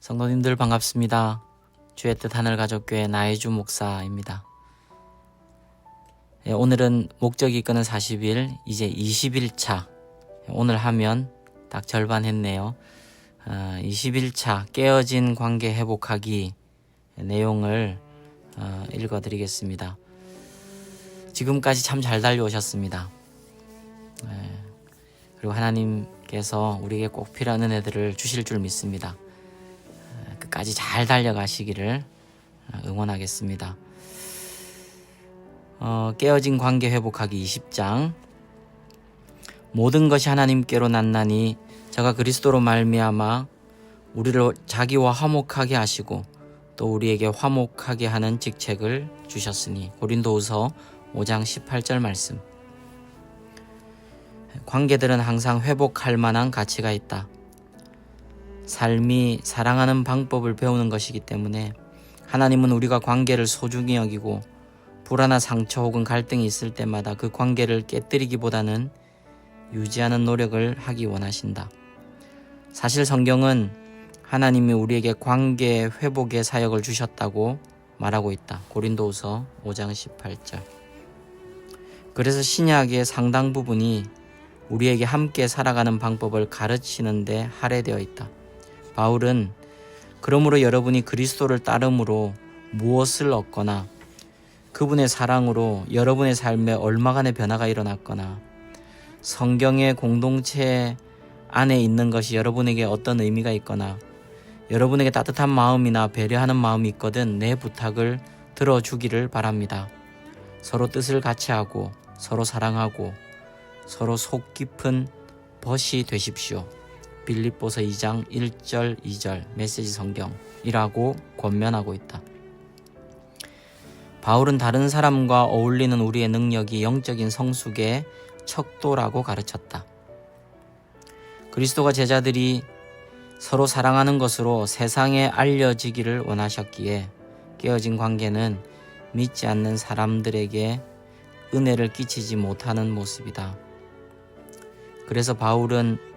성도님들 반갑습니다. 주의 뜻 하늘가족교회 나의 주 목사입니다. 오늘은 목적이 이끄는 40일, 이제 20일차. 오늘 하면 딱 절반 했네요. 20일차 깨어진 관계 회복하기 내용을 읽어드리겠습니다. 지금까지 참 잘 달려오셨습니다. 그리고 하나님께서 우리에게 꼭 필요한 은혜들을 주실 줄 믿습니다. 끝까지 잘 달려가시기를 응원하겠습니다. 깨어진 관계 회복하기 20장. 모든 것이 하나님께로 났나니 저가 그리스도로 말미암아 우리를 자기와 화목하게 하시고 또 우리에게 화목하게 하는 직책을 주셨으니. 고린도후서 5장 18절 말씀. 관계들은 항상 회복할 만한 가치가 있다. 삶이 사랑하는 방법을 배우는 것이기 때문에 하나님은 우리가 관계를 소중히 여기고 불화나 상처 혹은 갈등이 있을 때마다 그 관계를 깨뜨리기보다는 유지하는 노력을 하기 원하신다. 사실 성경은 하나님이 우리에게 관계 회복의 사역을 주셨다고 말하고 있다. 고린도후서 5장 18절. 그래서 신약의 상당 부분이 우리에게 함께 살아가는 방법을 가르치는 데 할애되어 있다. 바울은 그러므로 여러분이 그리스도를 따름으로 무엇을 얻거나 그분의 사랑으로 여러분의 삶에 얼마간의 변화가 일어났거나 성경의 공동체 안에 있는 것이 여러분에게 어떤 의미가 있거나 여러분에게 따뜻한 마음이나 배려하는 마음이 있거든 내 부탁을 들어주기를 바랍니다. 서로 뜻을 같이 하고 서로 사랑하고 서로 속 깊은 벗이 되십시오. 빌립보서 2장 1절 2절 메시지 성경이라고 권면하고 있다. 바울은 다른 사람과 어울리는 우리의 능력이 영적인 성숙의 척도라고 가르쳤다. 그리스도가 제자들이 서로 사랑하는 것으로 세상에 알려지기를 원하셨기에 깨어진 관계는 믿지 않는 사람들에게 은혜를 끼치지 못하는 모습이다. 그래서 바울은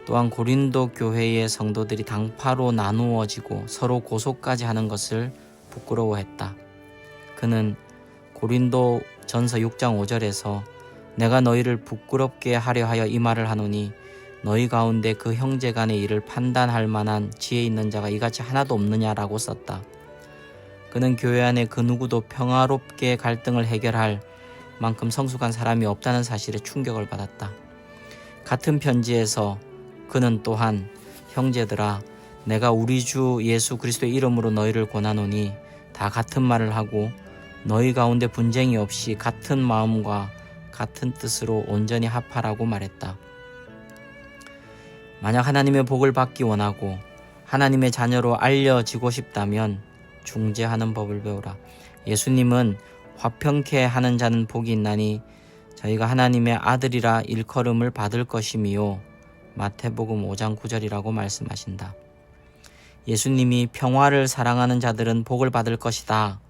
또한 고린도 교회의 성도들이 당파로 나누어지고 서로 고소까지 하는 것을 부끄러워했다. 그는 고린도 전서 6장 5절에서 내가 너희를 부끄럽게 하려 하여 이 말을 하노니 너희 가운데 그 형제 간의 일을 판단할 만한 지혜 있는 자가 이같이 하나도 없느냐라고 썼다. 그는 교회 안에 그 누구도 평화롭게 갈등을 해결할 만큼 성숙한 사람이 없다는 사실에 충격을 받았다. 같은 편지에서 그는 또한 형제들아 내가 우리 주 예수 그리스도의 이름으로 너희를 권하노니 다 같은 말을 하고 너희 가운데 분쟁이 없이 같은 마음과 같은 뜻으로 온전히 합하라고 말했다. 만약 하나님의 복을 받기 원하고 하나님의 자녀로 알려지고 싶다면 중재하는 법을 배우라. 예수님은 화평케 하는 자는 복이 있나니 저희가 하나님의 아들이라 일컬음을 받을 것이미요. 마태복음 5장 9절이라고 말씀하신다. 예수님이 평화를 사랑하는 자들은 복을 받을 것이다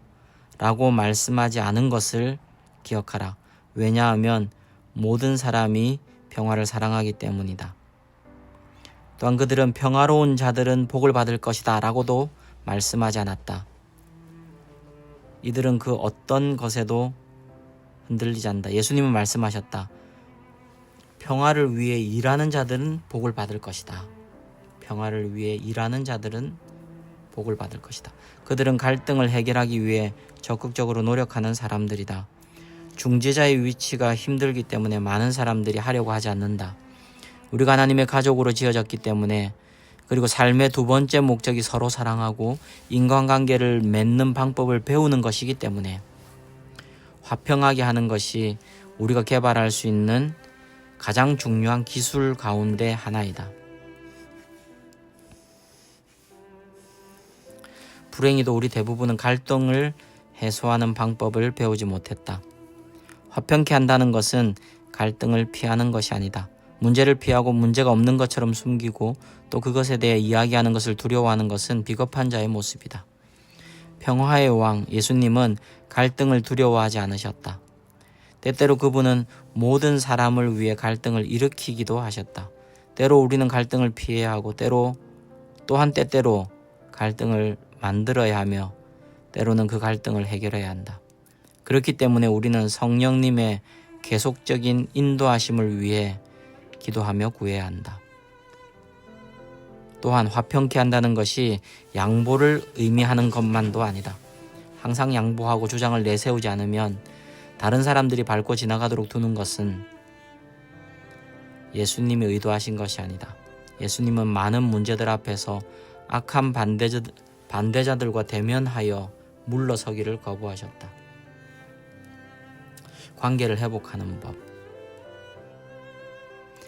라고 말씀하지 않은 것을 기억하라. 왜냐하면 모든 사람이 평화를 사랑하기 때문이다. 또한 그들은 평화로운 자들은 복을 받을 것이다 라고도 말씀하지 않았다. 이들은 그 어떤 것에도 흔들리지 않는다. 예수님은 말씀하셨다. 평화를 위해 일하는 자들은 복을 받을 것이다. 평화를 위해 일하는 자들은 복을 받을 것이다. 그들은 갈등을 해결하기 위해 적극적으로 노력하는 사람들이다. 중재자의 위치가 힘들기 때문에 많은 사람들이 하려고 하지 않는다. 우리가 하나님의 가족으로 지어졌기 때문에 그리고 삶의 두 번째 목적이 서로 사랑하고 인간관계를 맺는 방법을 배우는 것이기 때문에 화평하게 하는 것이 우리가 개발할 수 있는 가장 중요한 기술 가운데 하나이다. 불행히도 우리 대부분은 갈등을 해소하는 방법을 배우지 못했다. 화평케 한다는 것은 갈등을 피하는 것이 아니다. 문제를 피하고 문제가 없는 것처럼 숨기고 또 그것에 대해 이야기하는 것을 두려워하는 것은 비겁한 자의 모습이다. 평화의 왕 예수님은 갈등을 두려워하지 않으셨다. 때때로 그분은 모든 사람을 위해 갈등을 일으키기도 하셨다. 때로 우리는 갈등을 피해야 하고 때때로 갈등을 만들어야 하며 때로는 그 갈등을 해결해야 한다. 그렇기 때문에 우리는 성령님의 계속적인 인도하심을 위해 기도하며 구해야 한다. 또한 화평케 한다는 것이 양보를 의미하는 것만도 아니다. 항상 양보하고 주장을 내세우지 않으면 다른 사람들이 밟고 지나가도록 두는 것은 예수님이 의도하신 것이 아니다. 예수님은 많은 문제들 앞에서 악한 반대자들과 대면하여 물러서기를 거부하셨다. 관계를 회복하는 법.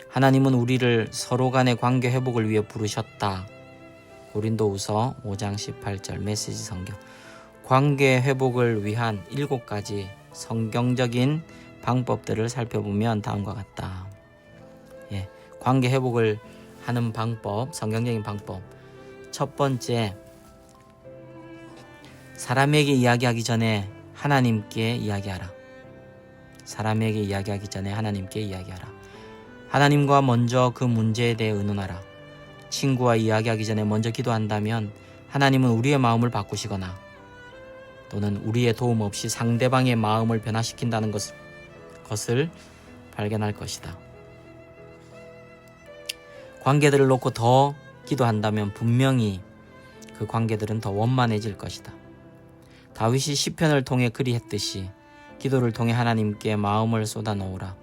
하나님은 우리를 서로 간의 관계 회복을 위해 부르셨다. 고린도후서 5장 18절 메시지 성경. 관계 회복을 위한 7가지 성경적인 방법들을 살펴보면 다음과 같다. 관계 회복을 하는 방법, 성경적인 방법. 첫 번째, 사람에게 이야기하기 전에 하나님께 이야기하라. 사람에게 이야기하기 전에 하나님께 이야기하라. 하나님과 먼저 그 문제에 대해 의논하라. 친구와 이야기하기 전에 먼저 기도한다면 하나님은 우리의 마음을 바꾸시거나 또는 우리의 도움 없이 상대방의 마음을 변화시킨다는 것을 발견할 것이다. 관계들을 놓고 더 기도한다면 분명히 그 관계들은 더 원만해질 것이다. 다윗이 시편을 통해 그리했듯이 기도를 통해 하나님께 마음을 쏟아놓으라.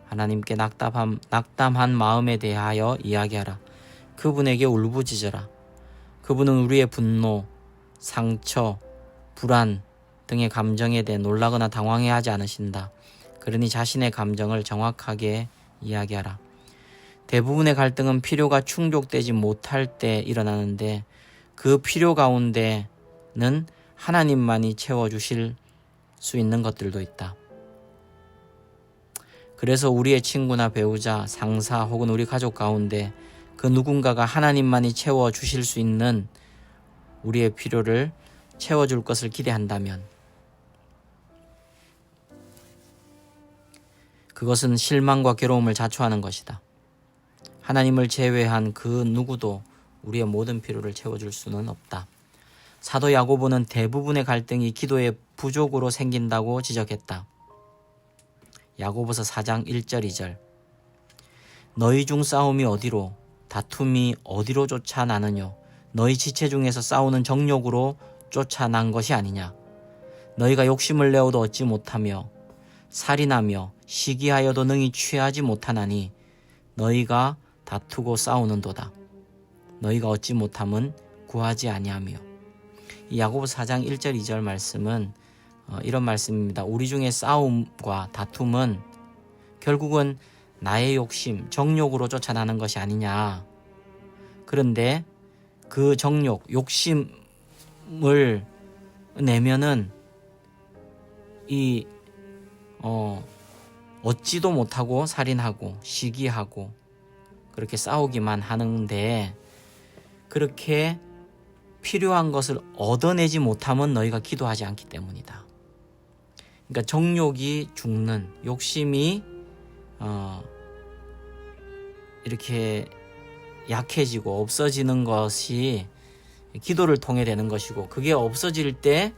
하나님께 낙담한 마음에 대하여 이야기하라. 그분에게 울부짖어라. 그분은 우리의 분노, 상처, 불안 등의 감정에 대해 놀라거나 당황해하지 않으신다. 그러니 자신의 감정을 정확하게 이야기하라. 대부분의 갈등은 필요가 충족되지 못할 때 일어나는데 그 필요 가운데는 하나님만이 채워주실 수 있는 것들도 있다. 그래서 우리의 친구나 배우자, 상사 혹은 우리 가족 가운데 그 누군가가 하나님만이 채워주실 수 있는 우리의 필요를 채워줄 것을 기대한다면 그것은 실망과 괴로움을 자초하는 것이다. 하나님을 제외한 그 누구도 우리의 모든 필요를 채워줄 수는 없다. 사도 야고보는 대부분의 갈등이 기도의 부족으로 생긴다고 지적했다. 야고보서 4장 1절 2절. 너희 중 싸움이 어디로 다툼이 어디로 쫓아나느뇨. 너희 지체 중에서 싸우는 정욕으로 쫓아난 것이 아니냐. 너희가 욕심을 내어도 얻지 못하며 살인하며 시기하여도 능히 취하지 못하나니 너희가 다투고 싸우는도다. 너희가 얻지 못함은 구하지 아니하며. 이 야고보서 4장 1절 2절 말씀은 이런 말씀입니다. 우리 중에 싸움과 다툼은 결국은 나의 욕심, 정욕으로 쫓아나는 것이 아니냐. 그런데 그 정욕, 욕심을 내면은 얻지도 못하고 살인하고 시기하고 그렇게 싸우기만 하는데 그렇게 필요한 것을 얻어내지 못하면 너희가 기도하지 않기 때문이다. 그러니까 정욕이 죽는, 욕심이 이렇게 약해지고 없어지는 것이 기도를 통해 되는 것이고 그게 없어질 때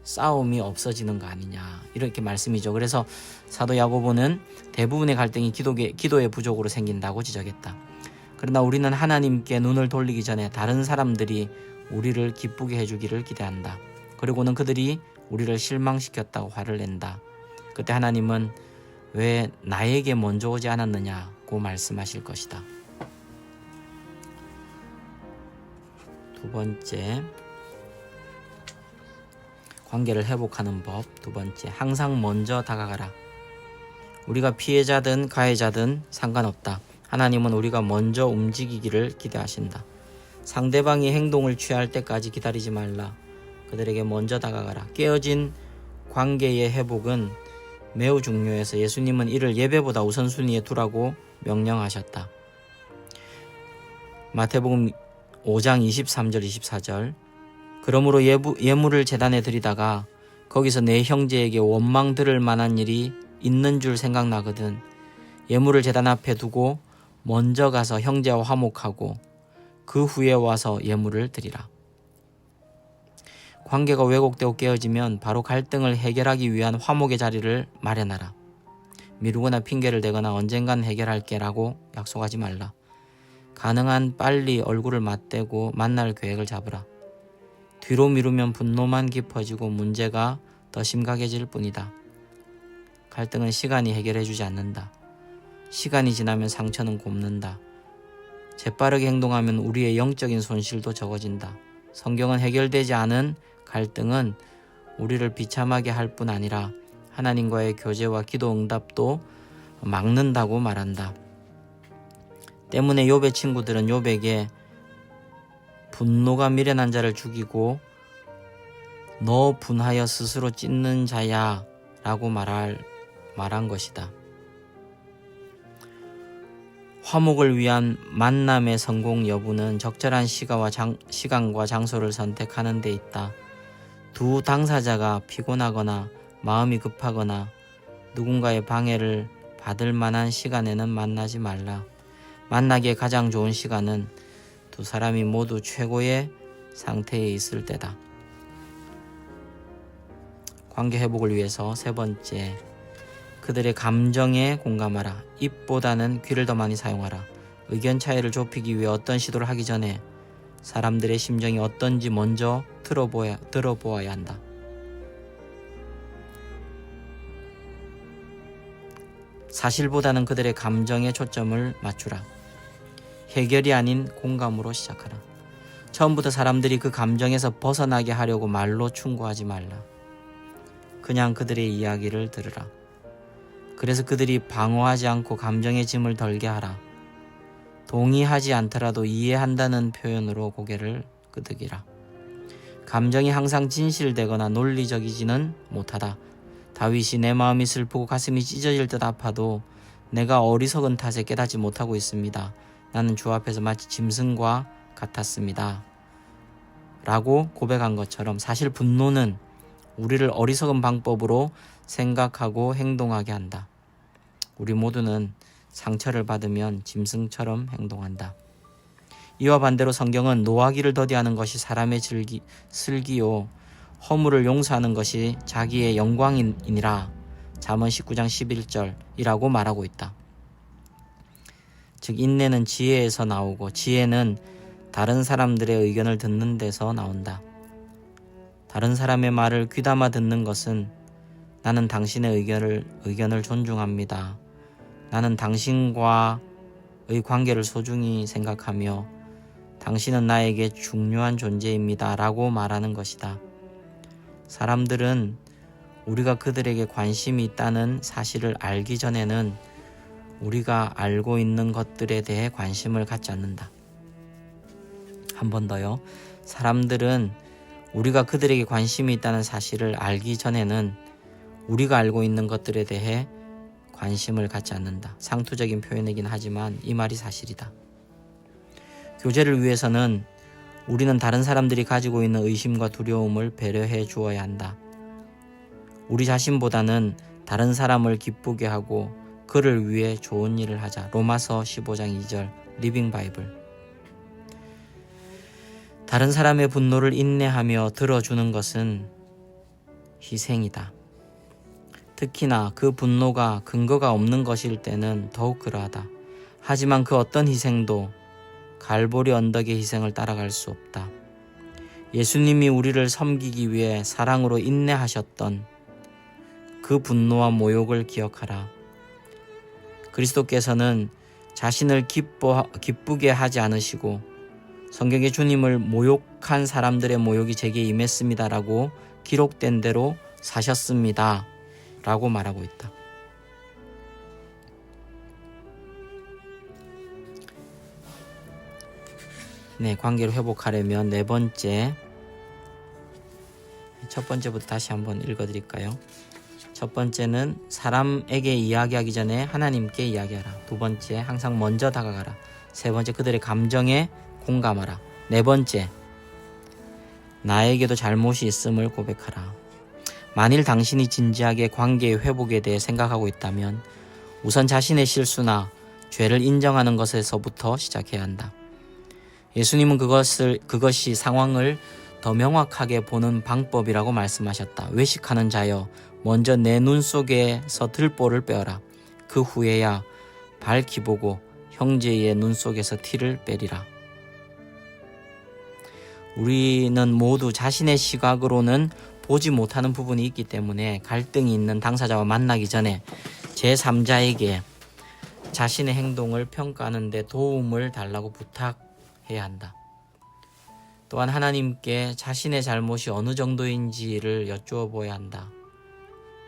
싸움이 없어지는 거 아니냐 이렇게 말씀이죠. 그래서 사도 야고보는 대부분의 갈등이 기도의 부족으로 생긴다고 지적했다. 그러나 우리는 하나님께 눈을 돌리기 전에 다른 사람들이 우리를 기쁘게 해주기를 기대한다. 그리고는 그들이 우리를 실망시켰다고 화를 낸다. 그때 하나님은 왜 나에게 먼저 오지 않았느냐고 말씀하실 것이다. 두 번째, 관계를 회복하는 법. 두 번째, 항상 먼저 다가가라. 우리가 피해자든 가해자든 상관없다. 하나님은 우리가 먼저 움직이기를 기대하신다. 상대방이 행동을 취할 때까지 기다리지 말라. 그들에게 먼저 다가가라. 깨어진 관계의 회복은 매우 중요해서 예수님은 이를 예배보다 우선순위에 두라고 명령하셨다. 마태복음 5장 23절 24절. 그러므로 예물을 제단에 드리다가 거기서 내 형제에게 원망 들을 만한 일이 있는 줄 생각나거든 예물을 제단 앞에 두고 먼저 가서 형제와 화목하고 그 후에 와서 예물을 드리라. 관계가 왜곡되고 깨어지면 바로 갈등을 해결하기 위한 화목의 자리를 마련하라. 미루거나 핑계를 대거나 언젠간 해결할게 라고 약속하지 말라. 가능한 빨리 얼굴을 맞대고 만날 계획을 잡으라. 뒤로 미루면 분노만 깊어지고 문제가 더 심각해질 뿐이다. 갈등은 시간이 해결해주지 않는다. 시간이 지나면 상처는 곱는다. 재빠르게 행동하면 우리의 영적인 손실도 적어진다. 성경은 해결되지 않은 갈등은 우리를 비참하게 할 뿐 아니라 하나님과의 교제와 기도 응답도 막는다고 말한다. 때문에 욥의 친구들은 욥에게 분노가 미련한 자를 죽이고 너 분하여 스스로 찢는 자야 라고 말한 것이다. 화목을 위한 만남의 성공 여부는 적절한 시간과 장소를 선택하는 데 있다. 두 당사자가 피곤하거나 마음이 급하거나 누군가의 방해를 받을 만한 시간에는 만나지 말라. 만나기에 가장 좋은 시간은 두 사람이 모두 최고의 상태에 있을 때다. 관계 회복을 위해서 세 번째, 그들의 감정에 공감하라. 입보다는 귀를 더 많이 사용하라. 의견 차이를 좁히기 위해 어떤 시도를 하기 전에 사람들의 심정이 어떤지 먼저 들어보아야 한다. 사실보다는 그들의 감정에 초점을 맞추라. 해결이 아닌 공감으로 시작하라. 처음부터 사람들이 그 감정에서 벗어나게 하려고 말로 충고하지 말라. 그냥 그들의 이야기를 들으라. 그래서 그들이 방어하지 않고 감정의 짐을 덜게 하라. 동의하지 않더라도 이해한다는 표현으로 고개를 끄덕이라. 감정이 항상 진실되거나 논리적이지는 못하다. 다윗이 내 마음이 슬프고 가슴이 찢어질 듯 아파도 내가 어리석은 탓에 깨닫지 못하고 있습니다. 나는 주 앞에서 마치 짐승과 같았습니다. 라고 고백한 것처럼 사실 분노는 우리를 어리석은 방법으로 생각하고 행동하게 한다. 우리 모두는 상처를 받으면 짐승처럼 행동한다. 이와 반대로 성경은 노하기를 더디하는 것이 사람의 슬기요 허물을 용서하는 것이 자기의 영광이니라. 잠언 19장 11절이라고 말하고 있다. 즉 인내는 지혜에서 나오고 지혜는 다른 사람들의 의견을 듣는 데서 나온다. 다른 사람의 말을 귀담아 듣는 것은 나는 당신의 의견을 존중합니다. 나는 당신과의 관계를 소중히 생각하며 당신은 나에게 중요한 존재입니다. 라고 말하는 것이다. 사람들은 우리가 그들에게 관심이 있다는 사실을 알기 전에는 우리가 알고 있는 것들에 대해 관심을 갖지 않는다. 한 번 더요. 사람들은 우리가 그들에게 관심이 있다는 사실을 알기 전에는 우리가 알고 있는 것들에 대해 관심을 갖지 않는다. 상투적인 표현이긴 하지만 이 말이 사실이다. 교제를 위해서는 우리는 다른 사람들이 가지고 있는 의심과 두려움을 배려해 주어야 한다. 우리 자신보다는 다른 사람을 기쁘게 하고 그를 위해 좋은 일을 하자. 로마서 15장 2절 리빙 바이블. 다른 사람의 분노를 인내하며 들어주는 것은 희생이다. 특히나 그 분노가 근거가 없는 것일 때는 더욱 그러하다. 하지만 그 어떤 희생도 갈보리 언덕의 희생을 따라갈 수 없다. 예수님이 우리를 섬기기 위해 사랑으로 인내하셨던 그 분노와 모욕을 기억하라. 그리스도께서는 자신을 기쁘게 하지 않으시고 성경에 주님을 모욕한 사람들의 모욕이 제게 임했습니다 라고 기록된 대로 사셨습니다 라고 말하고 있다. 네, 관계를 회복하려면 네 번째, 첫 번째부터 다시 한번 읽어드릴까요? 첫 번째는 사람에게 이야기하기 전에 하나님께 이야기하라. 두 번째, 항상 먼저 다가가라. 세 번째, 그들의 감정에 공감하라. 네 번째, 나에게도 잘못이 있음을 고백하라. 만일 당신이 진지하게 관계의 회복에 대해 생각하고 있다면 우선 자신의 실수나 죄를 인정하는 것에서부터 시작해야 한다. 예수님은 그것이 상황을 더 명확하게 보는 방법이라고 말씀하셨다. 외식하는 자여, 먼저 내 눈 속에서 들보를 빼어라. 그 후에야 밝히 보고 형제의 눈 속에서 티를 빼리라. 우리는 모두 자신의 시각으로는 보지 못하는 부분이 있기 때문에 갈등이 있는 당사자와 만나기 전에 제3자에게 자신의 행동을 평가하는 데 도움을 달라고 부탁해야 한다. 또한 하나님께 자신의 잘못이 어느 정도인지를 여쭈어 보아야 한다.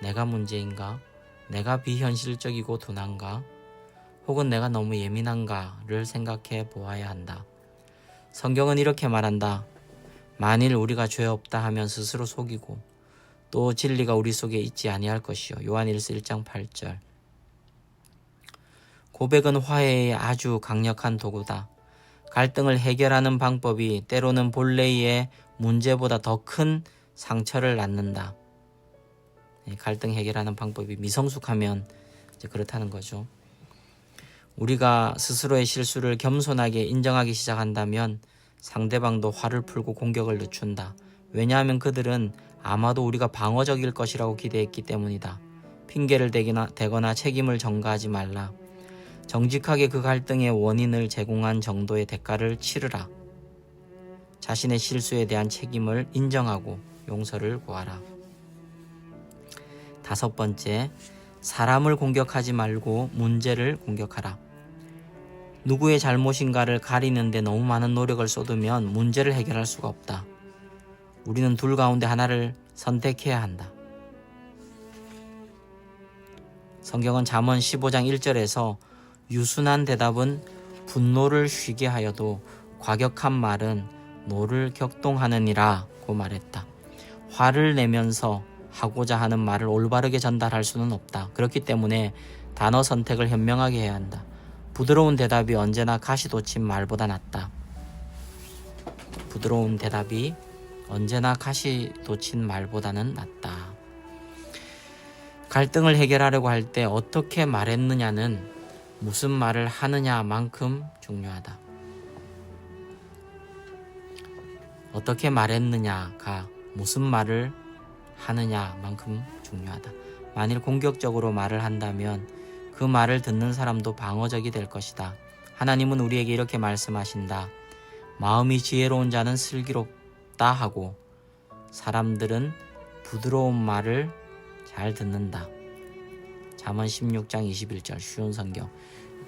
내가 문제인가? 내가 비현실적이고 둔한가? 혹은 내가 너무 예민한가를 생각해 보아야 한다. 성경은 이렇게 말한다. 만일 우리가 죄 없다 하면 스스로 속이고 또 진리가 우리 속에 있지 아니할 것이요. 요한일서 1장 8절. 고백은 화해의 아주 강력한 도구다. 갈등을 해결하는 방법이 때로는 본래의 문제보다 더 큰 상처를 낳는다. 갈등 해결하는 방법이 미성숙하면 이제 그렇다는 거죠. 우리가 스스로의 실수를 겸손하게 인정하기 시작한다면 상대방도 화를 풀고 공격을 늦춘다. 왜냐하면 그들은 아마도 우리가 방어적일 것이라고 기대했기 때문이다. 핑계를 대거나 책임을 전가하지 말라. 정직하게 그 갈등의 원인을 제공한 정도의 대가를 치르라. 자신의 실수에 대한 책임을 인정하고 용서를 구하라. 5번째, 사람을 공격하지 말고 문제를 공격하라. 누구의 잘못인가를 가리는 데 너무 많은 노력을 쏟으면 문제를 해결할 수가 없다. 우리는 둘 가운데 하나를 선택해야 한다. 성경은 잠언 15장 1절에서 유순한 대답은 분노를 쉬게 하여도 과격한 말은 노를 격동하느니라고 말했다. 화를 내면서 하고자 하는 말을 올바르게 전달할 수는 없다. 그렇기 때문에 단어 선택을 현명하게 해야 한다. 부드러운 대답이 언제나 가시 돋친 말보다 낫다. 부드러운 대답이 언제나 가시 돋친 말보다는 낫다. 갈등을 해결하려고 할 때 어떻게 말했느냐는 무슨 말을 하느냐만큼 중요하다. 어떻게 말했느냐가 무슨 말을 하느냐만큼 중요하다. 만일 공격적으로 말을 한다면 그 말을 듣는 사람도 방어적이 될 것이다. 하나님은 우리에게 이렇게 말씀하신다. 마음이 지혜로운 자는 슬기롭다 하고 사람들은 부드러운 말을 잘 듣는다. 잠언 16장 21절 쉬운 성경.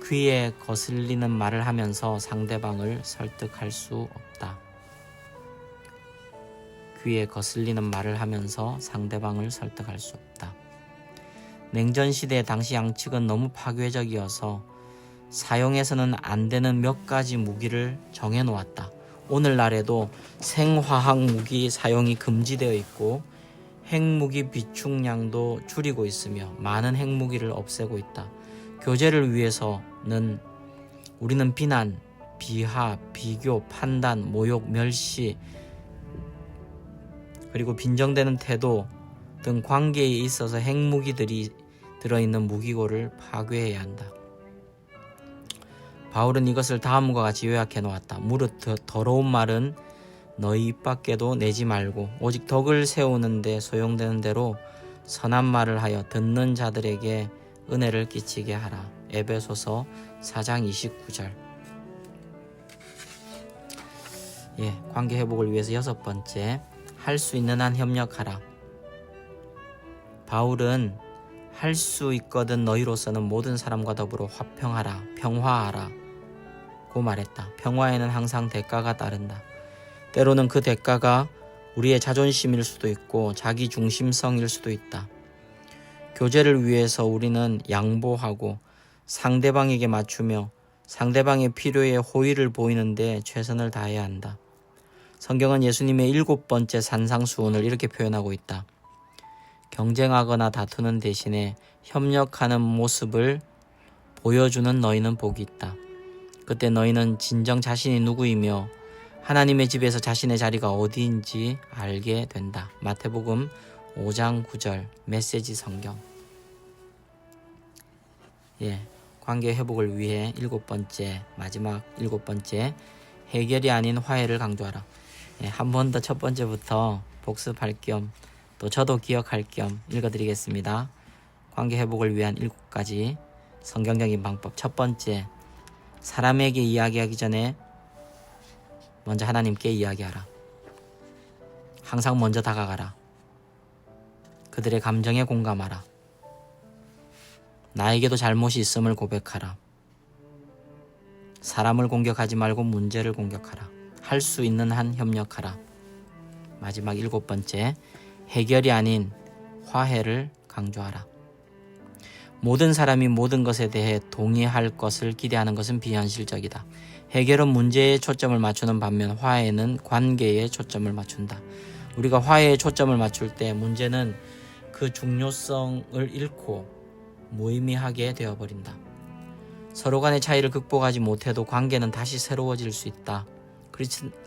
귀에 거슬리는 말을 하면서 상대방을 설득할 수 없다. 귀에 거슬리는 말을 하면서 상대방을 설득할 수 없다. 냉전시대 당시 양측은 너무 파괴적이어서 사용해서는 안 되는 몇 가지 무기를 정해놓았다. 오늘날에도 생화학 무기 사용이 금지되어 있고 핵무기 비축량도 줄이고 있으며 많은 핵무기를 없애고 있다. 교제를 위해서는 우리는 비난, 비하, 비교, 판단, 모욕, 멸시 그리고 빈정대는 태도 등 관계에 있어서 핵무기들이 들어있는 무기고를 파괴해야 한다. 바울은 이것을 다음과 같이 요약해 놓았다. 무릇 더러운 말은 너희 입 밖에도 내지 말고 오직 덕을 세우는 데 소용되는 대로 선한 말을 하여 듣는 자들에게 은혜를 끼치게 하라. 에베소서 4장 29절. 관계 회복을 위해서 6번째, 할 수 있는 한 협력하라. 바울은 할 수 있거든 너희로서는 모든 사람과 더불어 화평하라, 평화하라 고 말했다. 평화에는 항상 대가가 따른다. 때로는 그 대가가 우리의 자존심일 수도 있고 자기 중심성일 수도 있다. 교제를 위해서 우리는 양보하고 상대방에게 맞추며 상대방의 필요에 호의를 보이는데 최선을 다해야 한다. 성경은 예수님의 7번째 산상수훈을 이렇게 표현하고 있다. 경쟁하거나 다투는 대신에 협력하는 모습을 보여주는 너희는 복이 있다. 그때 너희는 진정 자신이 누구이며 하나님의 집에서 자신의 자리가 어디인지 알게 된다. 마태복음 5장 9절 메시지 성경. 관계 회복을 위해 마지막 7번째, 해결이 아닌 화해를 강조하라. 한 번 더 첫 번째부터 복습할 겸 또 저도 기억할 겸 읽어드리겠습니다. 관계 회복을 위한 7가지 성경적인 방법. 첫 번째, 사람에게 이야기하기 전에 먼저 하나님께 이야기하라. 항상 먼저 다가가라. 그들의 감정에 공감하라. 나에게도 잘못이 있음을 고백하라. 사람을 공격하지 말고 문제를 공격하라. 할 수 있는 한 협력하라. 마지막 7번째, 해결이 아닌 화해를 강조하라. 모든 사람이 모든 것에 대해 동의할 것을 기대하는 것은 비현실적이다. 해결은 문제에 초점을 맞추는 반면 화해는 관계에 초점을 맞춘다. 우리가 화해에 초점을 맞출 때 문제는 그 중요성을 잃고 무의미하게 되어버린다. 서로 간의 차이를 극복하지 못해도 관계는 다시 새로워질 수 있다.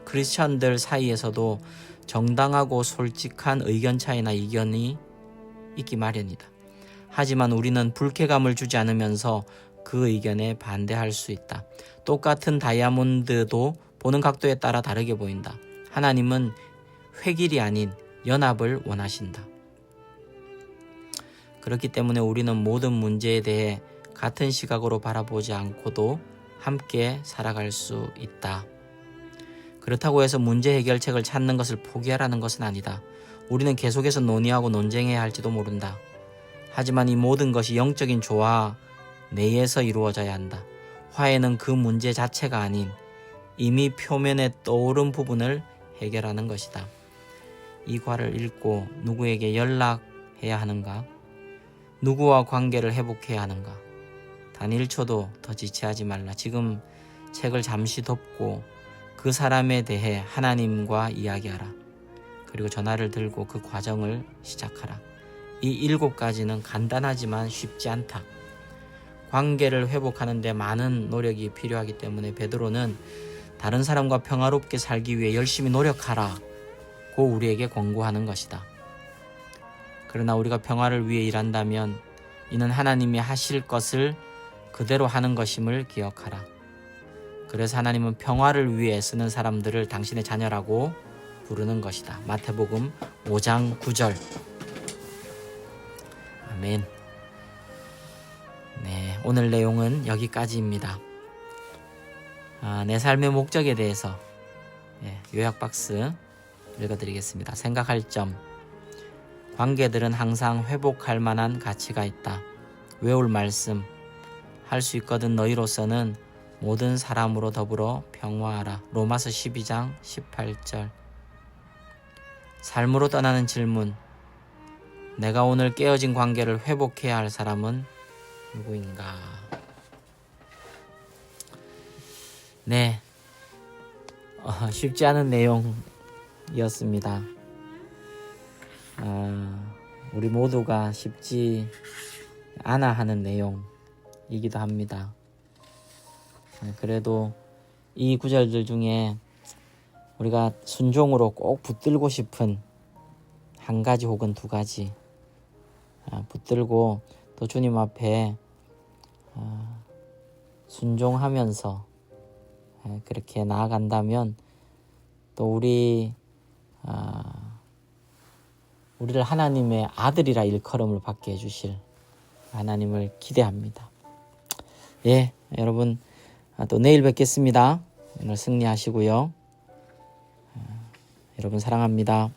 크리스천들 사이에서도 정당하고 솔직한 의견 차이나 이견이 있기 마련이다. 하지만 우리는 불쾌감을 주지 않으면서 그 의견에 반대할 수 있다. 똑같은 다이아몬드도 보는 각도에 따라 다르게 보인다. 하나님은 획일이 아닌 연합을 원하신다. 그렇기 때문에 우리는 모든 문제에 대해 같은 시각으로 바라보지 않고도 함께 살아갈 수 있다. 그렇다고 해서 문제 해결책을 찾는 것을 포기하라는 것은 아니다. 우리는 계속해서 논의하고 논쟁해야 할지도 모른다. 하지만 이 모든 것이 영적인 조화 내에서 이루어져야 한다. 화해는 그 문제 자체가 아닌 이미 표면에 떠오른 부분을 해결하는 것이다. 이 과를 읽고 누구에게 연락해야 하는가? 누구와 관계를 회복해야 하는가? 단 1초도 더 지체하지 말라. 지금 책을 잠시 덮고 그 사람에 대해 하나님과 이야기하라. 그리고 전화를 들고 그 과정을 시작하라. 이 7가지는 간단하지만 쉽지 않다. 관계를 회복하는 데 많은 노력이 필요하기 때문에 베드로는 다른 사람과 평화롭게 살기 위해 열심히 노력하라고 우리에게 권고하는 것이다. 그러나 우리가 평화를 위해 일한다면 이는 하나님이 하실 것을 그대로 하는 것임을 기억하라. 그래서 하나님은 평화를 위해 쓰는 사람들을 당신의 자녀라고 부르는 것이다. 마태복음 5장 9절. 아멘. 네, 오늘 내용은 여기까지입니다. 내 삶의 목적에 대해서 요약 박스 읽어드리겠습니다. 생각할 점. 관계들은 항상 회복할 만한 가치가 있다. 외울 말씀. 할 수 있거든 너희로서는 모든 사람으로 더불어 평화하라. 로마서 12장 18절. 삶으로 떠나는 질문. 내가 오늘 깨어진 관계를 회복해야 할 사람은 누구인가? 네, 쉽지 않은 내용이었습니다. 우리 모두가 쉽지 않아 하는 내용이기도 합니다. 그래도 이 구절들 중에 우리가 순종으로 꼭 붙들고 싶은 한 가지 혹은 2가지 붙들고 또 주님 앞에 순종하면서 그렇게 나아간다면 또 우리를 하나님의 아들이라 일컬음을 받게 해주실 하나님을 기대합니다. 예, 여러분 또 내일 뵙겠습니다. 오늘 승리하시고요. 여러분 사랑합니다.